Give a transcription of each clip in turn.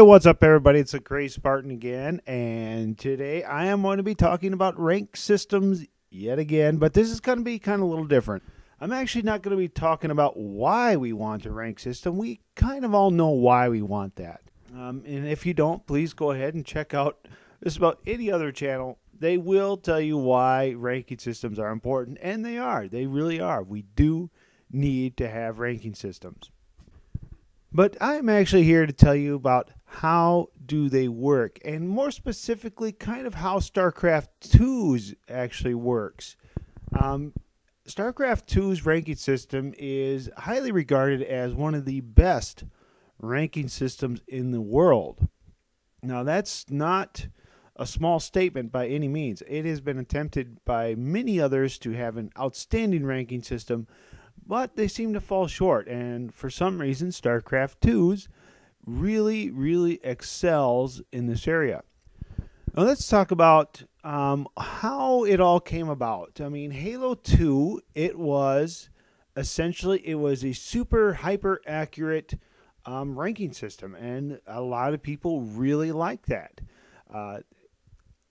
what's up, everybody? It's the Crazed Spartan again, and today I am going to be talking about rank systems yet again, but this is going to be kind of a little different. I'm actually not going to be talking about why we want a rank system. We kind of all know why we want that. And if you don't, please go ahead and check out just about any other channel. They will tell you why ranking systems are important, and they are. They really are. We do need to have ranking systems. But I'm actually here to tell you about how do they work, and more specifically, kind of how StarCraft 2's actually works. StarCraft 2's ranking system is highly regarded as one of the best ranking systems in the world. Now, that's not a small statement by any means. It has been attempted by many others to have an outstanding ranking system, but they seem to fall short, and for some reason StarCraft 2's really excels in this area. Now let's talk about how it all came about. I mean, Halo 2, it was a super hyper accurate ranking system, and a lot of people really like that.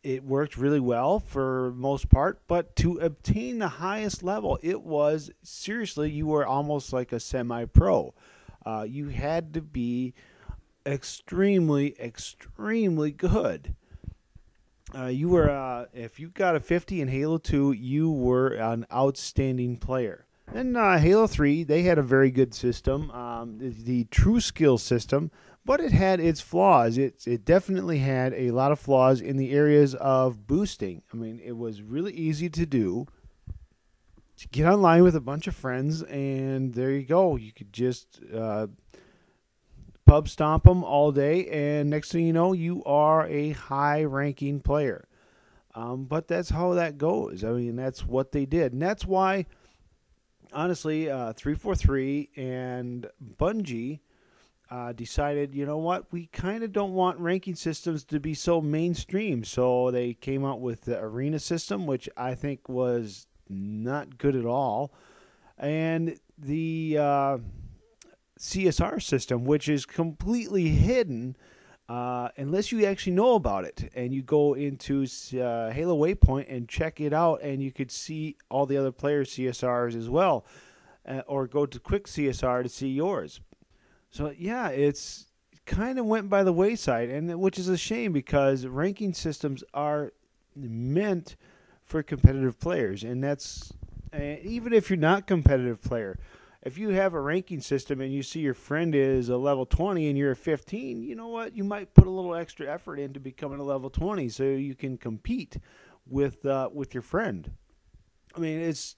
It worked really well for most part, but to obtain the highest level, it was seriously, you were almost like a semi-pro. You had to be extremely good. You were, if you got a 50 in Halo 2, you were an outstanding player. And Halo 3, they had a very good system, the True Skill system, but it had its flaws. It definitely had a lot of flaws in the areas of boosting. I mean, it was really easy to do. To get online with a bunch of friends, and there you go. You could just pub stomp them all day, and next thing you know, you are a high-ranking player. But that's how that goes. I mean, that's what they did. And that's why, honestly, 343 and Bungie decided, you know what, we kind of don't want ranking systems to be so mainstream. So they came out with the arena system, which I think was not good at all, and the CSR system, which is completely hidden unless you actually know about it. And you go into Halo Waypoint and check it out, and you could see all the other players' CSRs as well, or go to Quick CSR to see yours. So yeah, it's kind of went by the wayside, and which is a shame because ranking systems are meant for competitive players, and that's even if you're not a competitive player. If you have a ranking system and you see your friend is a level 20 and you're a 15, you know what? You might put a little extra effort into becoming a level 20 so you can compete with your friend. I mean, it's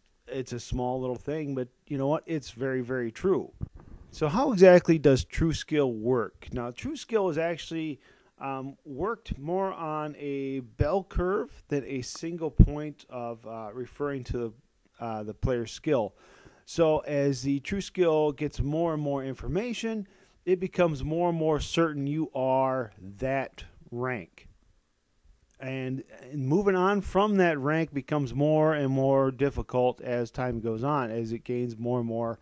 a small little thing, but you know what? It's very true. So how exactly does True Skill work? Now, True Skill is actually worked more on a bell curve than a single point of referring to the player's skill. So as the True Skill gets more and more information, it becomes more and more certain you are that rank. And moving on from that rank becomes more and more difficult as time goes on, as it gains more and more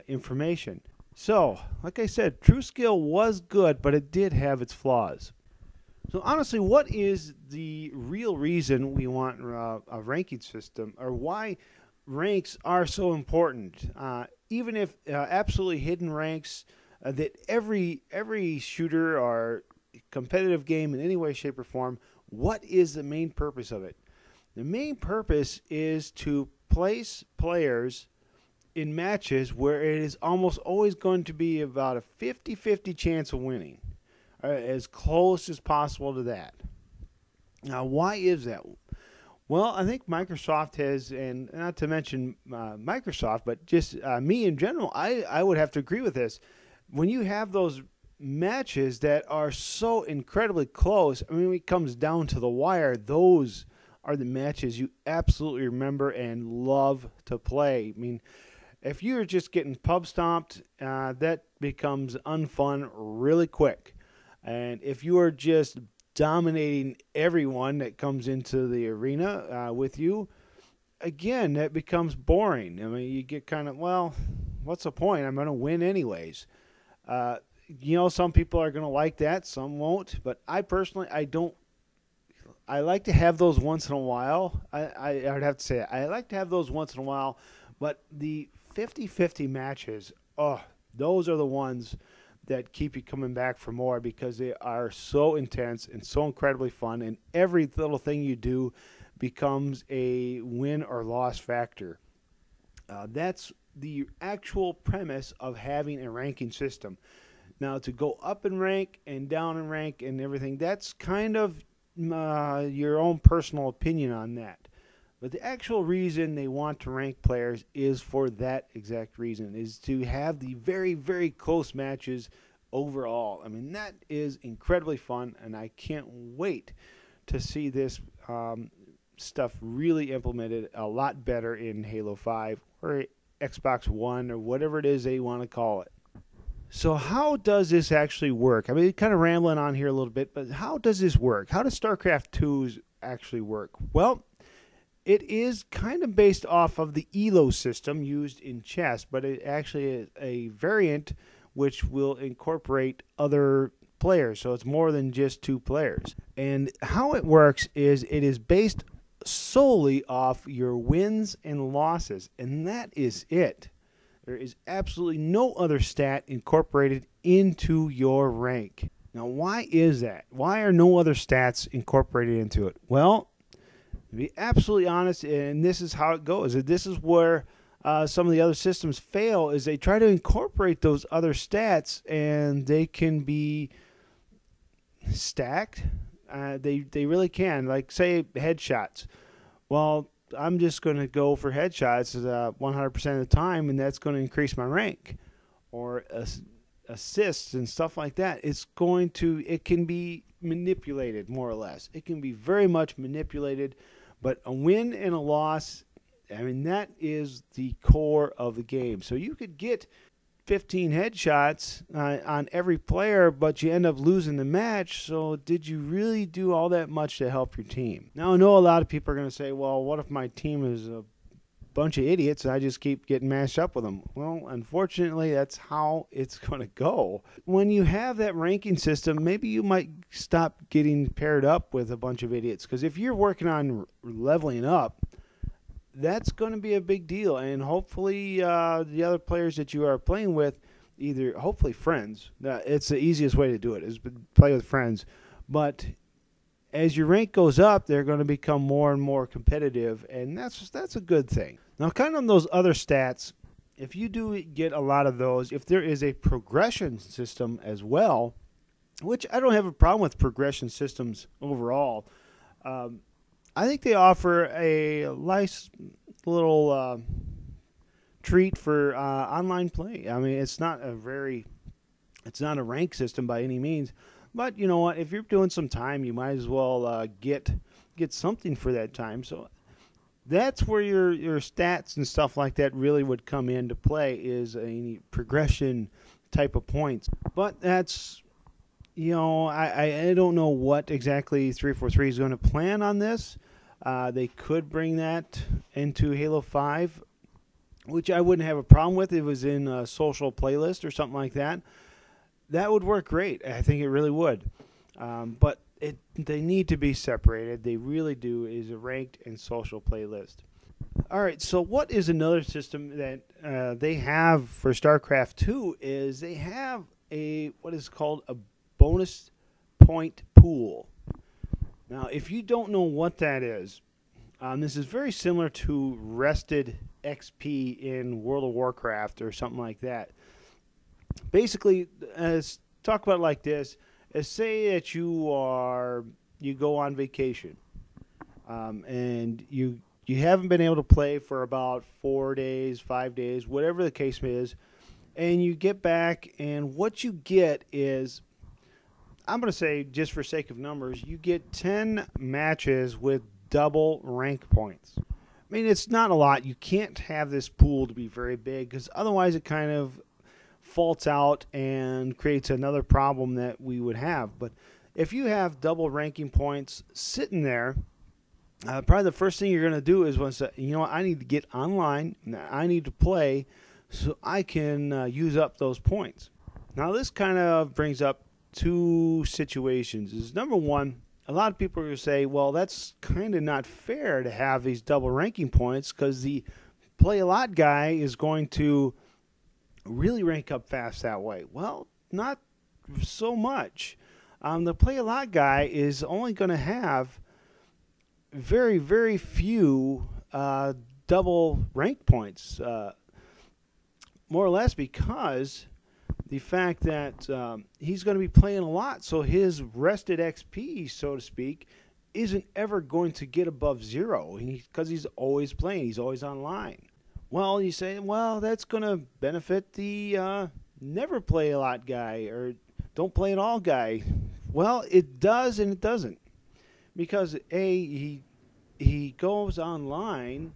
information. So, like I said, True Skill was good, but it did have its flaws. So honestly, what is the real reason we want a ranking system, or why ranks are so important? Even if absolutely hidden ranks that every shooter or competitive game in any way, shape, or form, what is the main purpose of it? The main purpose is to place players in matches where it is almost always going to be about a 50-50 chance of winning, as close as possible to that. Now, why is that? Well, I think Microsoft has, and not to mention Microsoft, but just me in general, I would have to agree with this. When you have those matches that are so incredibly close, I mean, when it comes down to the wire, those are the matches you absolutely remember and love to play. I mean, if you're just getting pub stomped, that becomes unfun really quick. And if you are just dominating everyone that comes into the arena with you, again, that becomes boring. I mean, you get kind of, well, what's the point? I'm going to win anyways. some people are going to like that, some won't. But I personally, I don't. I like to have those once in a while. I would have to say it. I like to have those once in a while. But the 50-50 matches, oh, those are the ones that keep you coming back for more because they are so intense and so incredibly fun. And every little thing you do becomes a win or loss factor. That's the actual premise of having a ranking system. Now, to go up in rank and down in rank and everything, that's kind of your own personal opinion on that. But the actual reason they want to rank players is for that exact reason, is to have the very, very close matches overall. I mean, that is incredibly fun, and I can't wait to see this stuff really implemented a lot better in Halo 5 or Xbox One or whatever it is they want to call it. So how does this actually work? I mean, kind of rambling on here a little bit, but how does this work? How does StarCraft 2 actually work? Well, it is kind of based off of the ELO system used in chess, but it actually is a variant which will incorporate other players. So it's more than just 2 players. And how it works is it is based solely off your wins and losses, and that is it. There is absolutely no other stat incorporated into your rank. Now, why is that? Why are no other stats incorporated into it? Well, to be absolutely honest, and this is how it goes, this is where some of the other systems fail, is they try to incorporate those other stats, and they can be stacked. They really can. Like, say, headshots. Well, I'm just going to go for headshots 100% of the time, and that's going to increase my rank. Or assists and stuff like that. It can be manipulated, more or less. It can be very much manipulated, but a win and a loss, I mean, that is the core of the game. So you could get 15 headshots on every player, but you end up losing the match. So did you really do all that much to help your team? Now, I know a lot of people are going to say, well, what if my team is a bunch of idiots and I just keep getting mashed up with them? Well, unfortunately, that's how it's going to go. When you have that ranking system, maybe you might stop getting paired up with a bunch of idiots, because if you're working on leveling up, that's going to be a big deal, and hopefully the other players that you are playing with, hopefully friends. It's the easiest way to do it, is play with friends. But as your rank goes up, they're going to become more and more competitive, and that's a good thing. Now, kind of on those other stats, if you do get a lot of those, if there is a progression system as well, which I don't have a problem with progression systems overall, I think they offer a nice little treat for online play. I mean, it's not a rank system by any means, but you know what? If you're doing some time, you might as well get something for that time. So that's where your stats and stuff like that really would come into play, is a progression type of points. But that's, I don't know what exactly 343 is going to plan on this. They could bring that into Halo 5, which I wouldn't have a problem with if it was in a social playlist or something like that. That would work great. I think it really would. But they need to be separated. They really do, is a ranked and social playlist. All right, so what is another system that they have for StarCraft 2 is they have what is called a bonus point pool. Now, if you don't know what that is, this is very similar to rested XP in World of Warcraft or something like that. Basically, talk about it like this: say that you go on vacation, and you haven't been able to play for about 4 days, 5 days, whatever the case is, and you get back, and what you get is, I'm going to say, just for sake of numbers, you get 10 matches with double rank points. I mean, it's not a lot. You can't have this pool to be very big, because otherwise it kind of faults out and creates another problem that we would have. But if you have double ranking points sitting there, probably the first thing you're going to do is want to say, you know what, I need to get online, I need to play so I can use up those points. Now, this kind of brings up two situations. Is number one, a lot of people are going to say, well, that's kind of not fair to have these double ranking points because the play a lot guy is going to really rank up fast that way. Well, not so much. The play a lot guy is only going to have very, very few double rank points, more or less because the fact that he's going to be playing a lot, so his rested XP, so to speak, isn't ever going to get above 0 because he's always playing, he's always online. Well, you say, well, that's going to benefit the never play a lot guy or don't play at all guy. Well, it does and it doesn't, because he goes online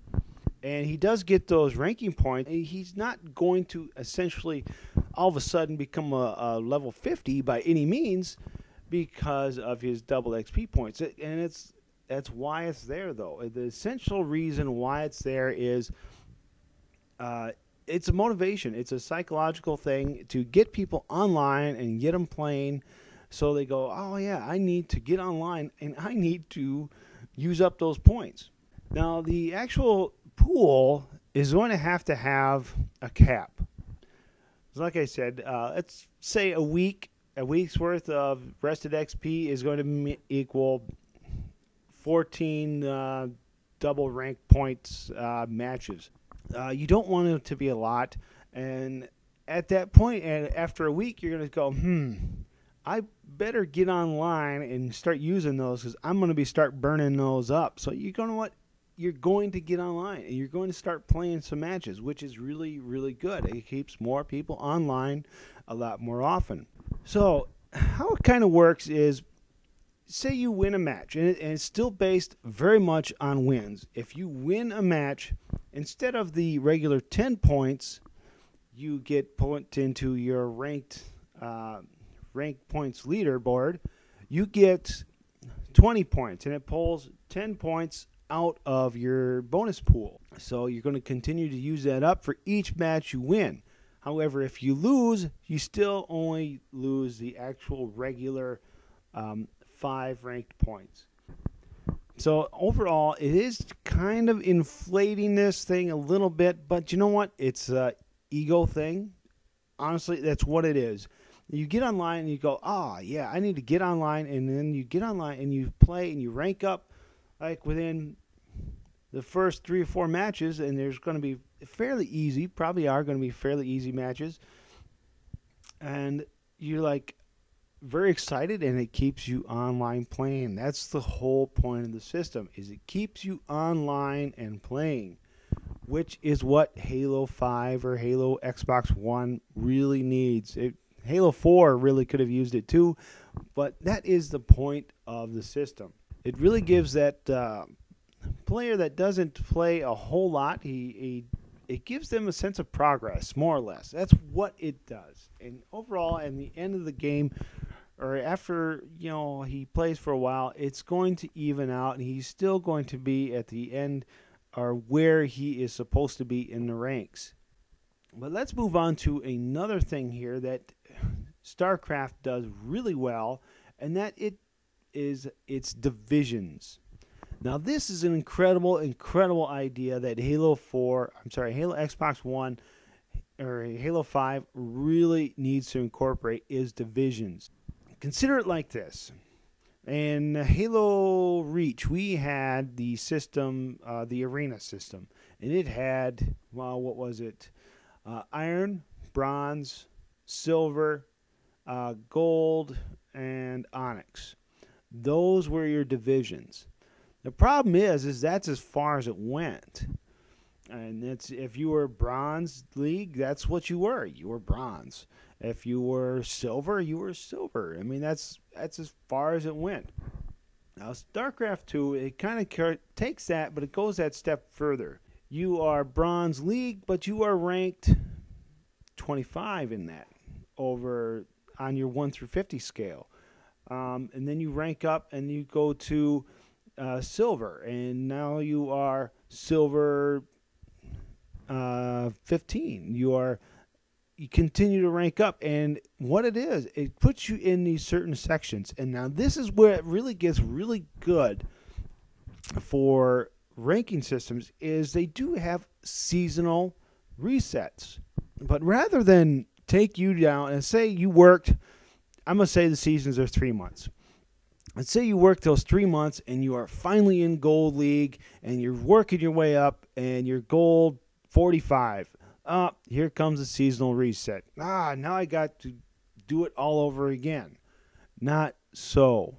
and he does get those ranking points. He's not going to essentially all of a sudden become a level 50 by any means because of his double XP points. And that's why it's there, though. The essential reason why it's there is it's a motivation. It's a psychological thing to get people online and get them playing so they go, oh, yeah, I need to get online and I need to use up those points. Now, the actual pool is going to have a cap. Like I said, let's say a week's worth of rested XP is going to equal 14 double rank points matches. You don't want it to be a lot, and at that point, and after a week, you're going to go, I better get online and start using those because I'm going to start burning those up. So you're going to get online and you're going to start playing some matches, which is really, really good. It keeps more people online a lot more often. So how it kind of works is, say you win a match, and it's still based very much on wins. If you win a match, instead of the regular 10 points, you get put into your ranked points leaderboard. You get 20 points, and it pulls 10 points out of your bonus pool. So you're going to continue to use that up for each match you win. However, if you lose, you still only lose the actual regular 5 ranked points. So overall, it is kind of inflating this thing a little bit, but you know what? It's an ego thing. Honestly, that's what it is. You get online and you go, yeah, I need to get online, and then you get online and you play and you rank up like within the first 3 or 4 matches, and there's going to be fairly easy, probably are going to be fairly easy matches, and you're like very excited, and it keeps you online playing. That's the whole point of the system, is it keeps you online and playing, which is what Halo 5 or Halo Xbox One really needs. Halo 4 really could have used it too, but that is the point of the system. It really gives that player that doesn't play a whole lot, it gives them a sense of progress, more or less. That's what it does. And overall, at the end of the game, or after he plays for a while, it's going to even out, and he's still going to be at the end or where he is supposed to be in the ranks. But let's move on to another thing here that StarCraft does really well, and that is its divisions. Now, this is an incredible idea that Halo Xbox One or Halo 5 really needs to incorporate, is divisions. Consider it like this. In Halo Reach, we had the system, the arena system, and it had, well, what was it? Iron, bronze, silver, gold, and onyx. Those were your divisions. The problem is that's as far as it went. And it's, if you were bronze league, that's what you were. You were bronze. If you were silver, you were silver. I mean, that's as far as it went. Now, StarCraft 2, it kind of takes that, but it goes that step further. You are bronze league, but you are ranked 25 in that over on your 1 through 50 scale. And then you rank up and you go to silver, and now you are silver 15. You are you continue to rank up. And what it is, it puts you in these certain sections. And now this is where it really gets really good for ranking systems, is they do have seasonal resets. But rather than take you down and say you worked, I'm going to say the seasons are 3 months. Let's say you work those 3 months and you are finally in Gold League and you're working your way up and you're Gold 45. Here comes a seasonal reset. Now I got to do it all over again. Not so.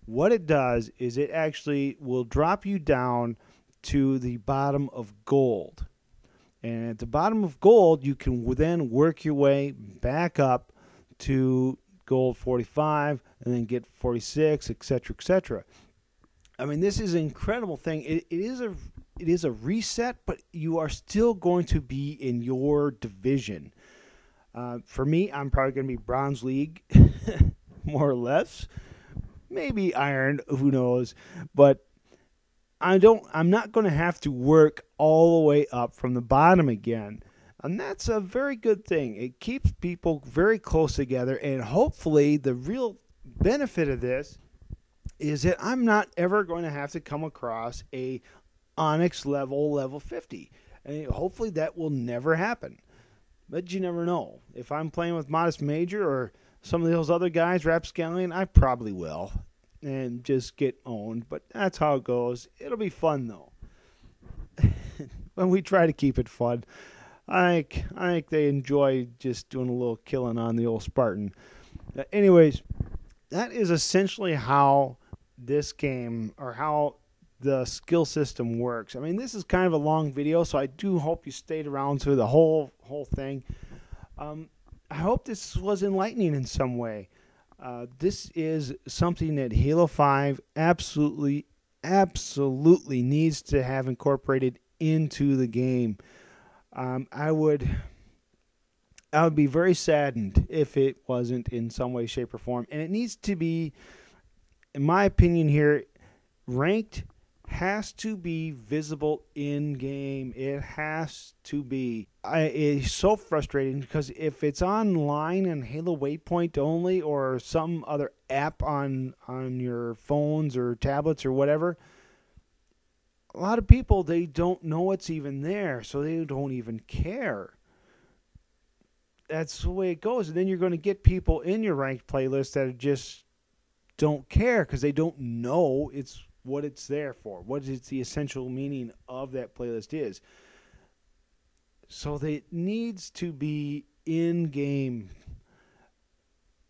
What it does is it actually will drop you down to the bottom of Gold. And at the bottom of Gold, you can then work your way back up to Gold 45 and then get 46, etc., etc. I mean, this is an incredible thing. It is a reset, but you are still going to be in your division. For me, I'm probably going to be Bronze League, more or less. Maybe Iron, who knows? But I'm not going to have to work all the way up from the bottom again. And that's a very good thing. It keeps people very close together, and hopefully the real benefit of this is that I'm not ever going to have to come across a Onyx level 50. And hopefully that will never happen. But you never know. If I'm playing with Modest Major or some of those other guys, Rapscallion, I probably will. And just get owned. But that's how it goes. It'll be fun, though. When we try to keep it fun. I think they enjoy just doing a little killing on the old Spartan. Anyways, that is essentially how this game, or how the skill system works. I mean, this is kind of a long video, so I do hope you stayed around through the whole thing. I hope this was enlightening in some way. This is something that Halo 5 absolutely needs to have incorporated into the game. I would be very saddened if it wasn't in some way, shape, or form. And it needs to be, in my opinion here, ranked has to be visible in-game. It has to be. It's so frustrating because if it's online and Halo Waypoint only or some other app on your phones or tablets or whatever, a lot of people, they don't know it's even there, so they don't even care. That's the way it goes. And then you're going to get people in your ranked playlist that just don't care because they don't know it's what it's there for, what is the essential meaning of that playlist is. So it needs to be in-game.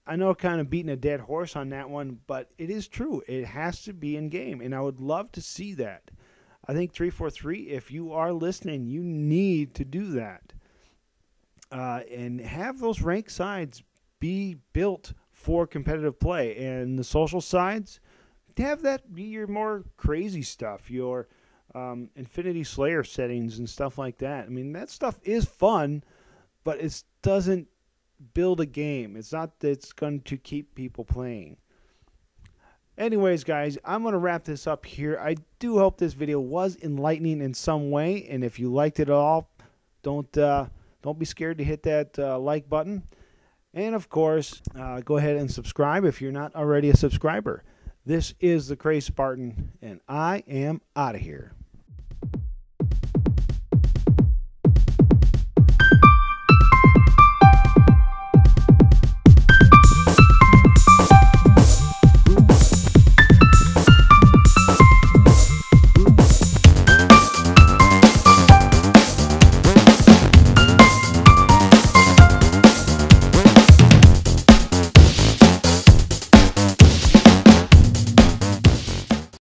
I know kind of beating a dead horse on that one, but it is true. It has to be in-game, and I would love to see that. I think 343, if you are listening, you need to do that. And have those ranked sides be built for competitive play. And the social sides, have that be your more crazy stuff, your Infinity Slayer settings and stuff like that. I mean, that stuff is fun, but it doesn't build a game. It's not that it's going to keep people playing. Anyways, guys, I'm going to wrap this up here. I do hope this video was enlightening in some way, and if you liked it at all, don't be scared to hit that like button. And, of course, go ahead and subscribe if you're not already a subscriber. This is the Crazed Spartan, and I am out of here.